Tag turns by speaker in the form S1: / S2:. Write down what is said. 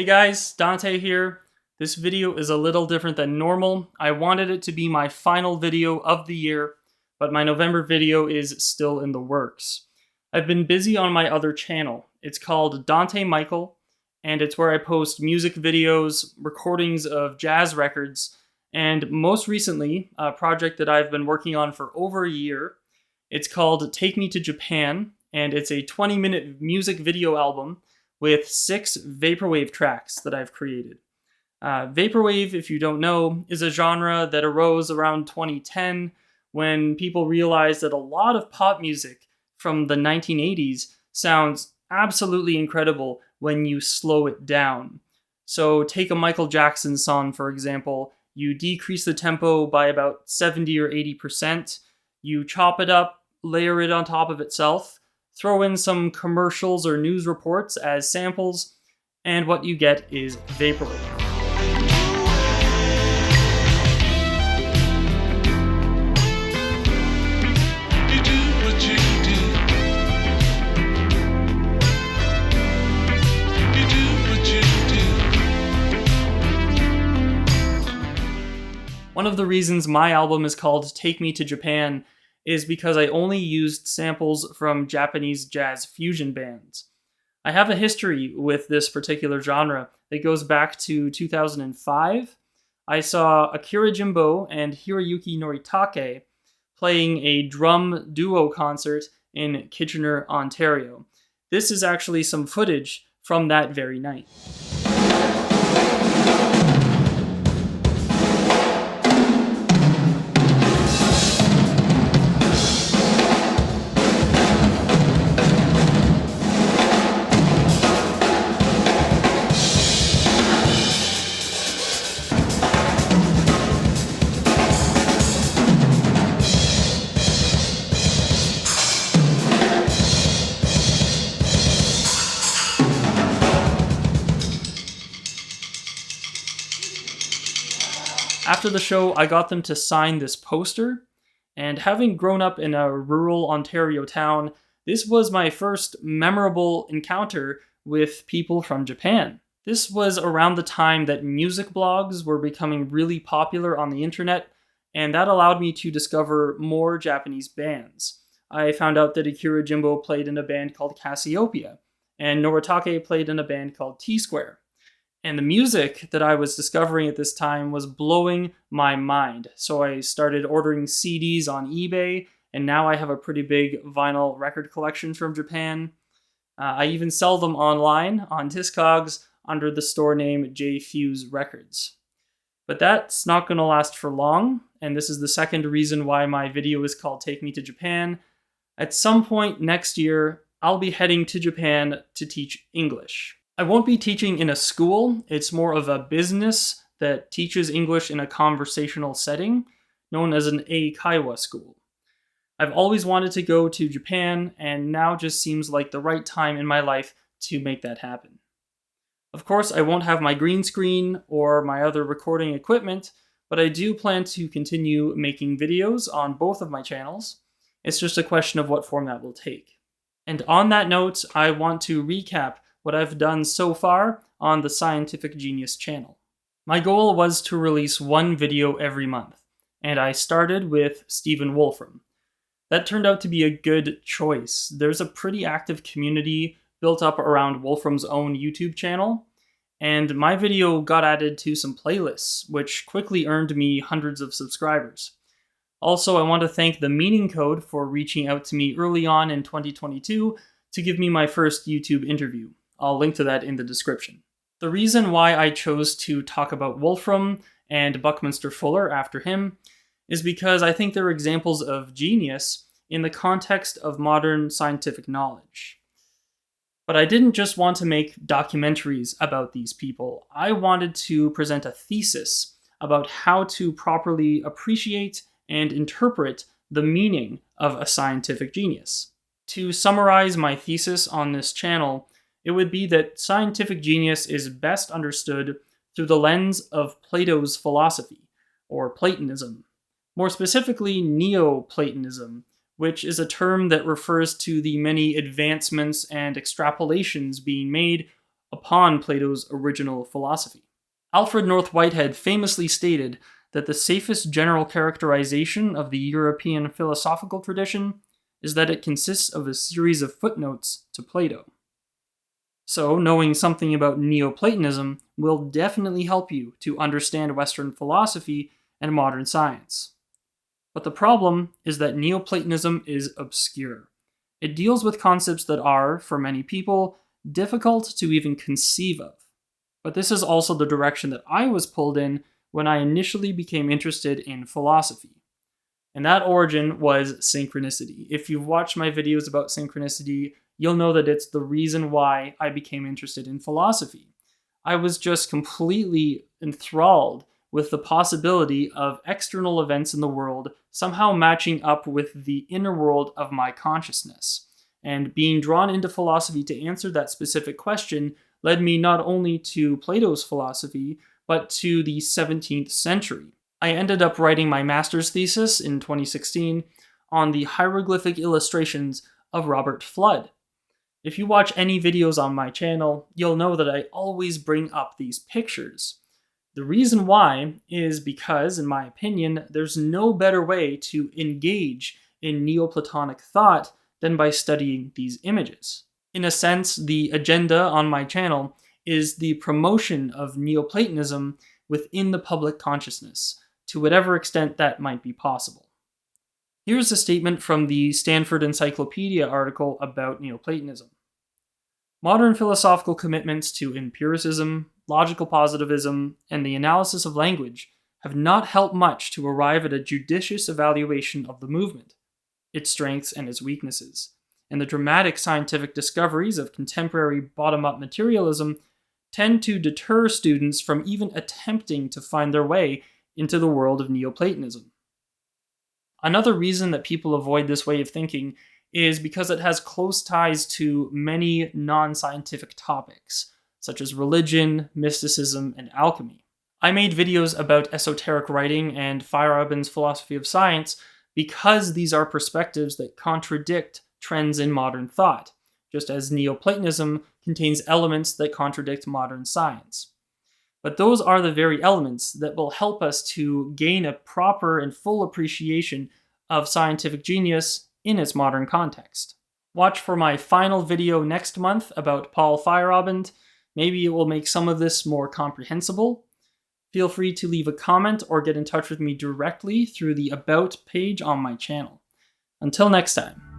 S1: Hey guys, Dante here. This video is a little different than normal. I wanted it to be my final video of the year, but my November video is still in the works. I've been busy on my other channel. It's called Dante Michael, and it's where I post music videos, recordings of jazz records, and most recently, a project that I've been working on for over a year. It's called Take Me to Japan, and it's a 20-minute music video album with 6 Vaporwave tracks that I've created. Vaporwave, if you don't know, is a genre that arose around 2010 when people realized that a lot of pop music from the 1980s sounds absolutely incredible when you slow it down. So take a Michael Jackson song, for example. You decrease the tempo by about 70 or 80%. You chop it up, layer it on top of itself, throw in some commercials or news reports as samples, and what you get is Vaporwave. One of the reasons my album is called Take Me to Japan is because I only used samples from Japanese jazz fusion bands. I have a history with this particular genre that goes back to 2005. I saw Akira Jimbo and Hiroyuki Noritake playing a drum duo concert in Kitchener, Ontario. This is actually some footage from that very night. After the show, I got them to sign this poster, and having grown up in a rural Ontario town, this was my first memorable encounter with people from Japan. This was around the time that music blogs were becoming really popular on the internet, and that allowed me to discover more Japanese bands. I found out that Akira Jimbo played in a band called Cassiopeia, and Noritake played in a band called T-Square. And the music that I was discovering at this time was blowing my mind. So I started ordering CDs on eBay, and now I have a pretty big vinyl record collection from Japan. I even sell them online on Discogs under the store name J-Fuse Records. But that's not going to last for long, and this is the second reason why my video is called Take Me to Japan. At some point next year, I'll be heading to Japan to teach English. I won't be teaching in a school. It's more of a business that teaches English in a conversational setting, known as an Eikaiwa school. I've always wanted to go to Japan, and now just seems like the right time in my life to make that happen. Of course, I won't have my green screen or my other recording equipment, but I do plan to continue making videos on both of my channels. It's just a question of what form that will take. And on that note, I want to recap what I've done so far on the Scientific Genius channel. My goal was to release one video every month, and I started with Stephen Wolfram. That turned out to be a good choice. There's a pretty active community built up around Wolfram's own YouTube channel, and my video got added to some playlists, which quickly earned me hundreds of subscribers. Also, I want to thank the Meaning Code for reaching out to me early on in 2022 to give me my first YouTube interview. I'll link to that in the description. The reason why I chose to talk about Wolfram and Buckminster Fuller after him is because I think they're examples of genius in the context of modern scientific knowledge. But I didn't just want to make documentaries about these people. I wanted to present a thesis about how to properly appreciate and interpret the meaning of a scientific genius. To summarize my thesis on this channel, it would be that scientific genius is best understood through the lens of Plato's philosophy, or Platonism. More specifically, Neoplatonism, which is a term that refers to the many advancements and extrapolations being made upon Plato's original philosophy. Alfred North Whitehead famously stated that the safest general characterization of the European philosophical tradition is that it consists of a series of footnotes to Plato. So, knowing something about Neoplatonism will definitely help you to understand Western philosophy and modern science. But the problem is that Neoplatonism is obscure. It deals with concepts that are, for many people, difficult to even conceive of. But this is also the direction that I was pulled in when I initially became interested in philosophy. And that origin was synchronicity. If you've watched my videos about synchronicity, you'll know that it's the reason why I became interested in philosophy. I was just completely enthralled with the possibility of external events in the world somehow matching up with the inner world of my consciousness. And being drawn into philosophy to answer that specific question led me not only to Plato's philosophy, but to the 17th century. I ended up writing my master's thesis in 2016 on the hieroglyphic illustrations of Robert Fludd. If you watch any videos on my channel, you'll know that I always bring up these pictures. The reason why is because, in my opinion, there's no better way to engage in Neoplatonic thought than by studying these images. In a sense, the agenda on my channel is the promotion of Neoplatonism within the public consciousness, to whatever extent that might be possible. Here's a statement from the Stanford Encyclopedia article about Neoplatonism. Modern philosophical commitments to empiricism, logical positivism, and the analysis of language have not helped much to arrive at a judicious evaluation of the movement, its strengths and its weaknesses, and the dramatic scientific discoveries of contemporary bottom-up materialism tend to deter students from even attempting to find their way into the world of Neoplatonism. Another reason that people avoid this way of thinking is because it has close ties to many non-scientific topics, such as religion, mysticism, and alchemy. I made videos about esoteric writing and Feyerabend's philosophy of science because these are perspectives that contradict trends in modern thought, just as Neoplatonism contains elements that contradict modern science. But those are the very elements that will help us to gain a proper and full appreciation of scientific genius in its modern context. Watch for my final video next month about Paul Feyerabend. Maybe it will make some of this more comprehensible. Feel free to leave a comment or get in touch with me directly through the About page on my channel. Until next time.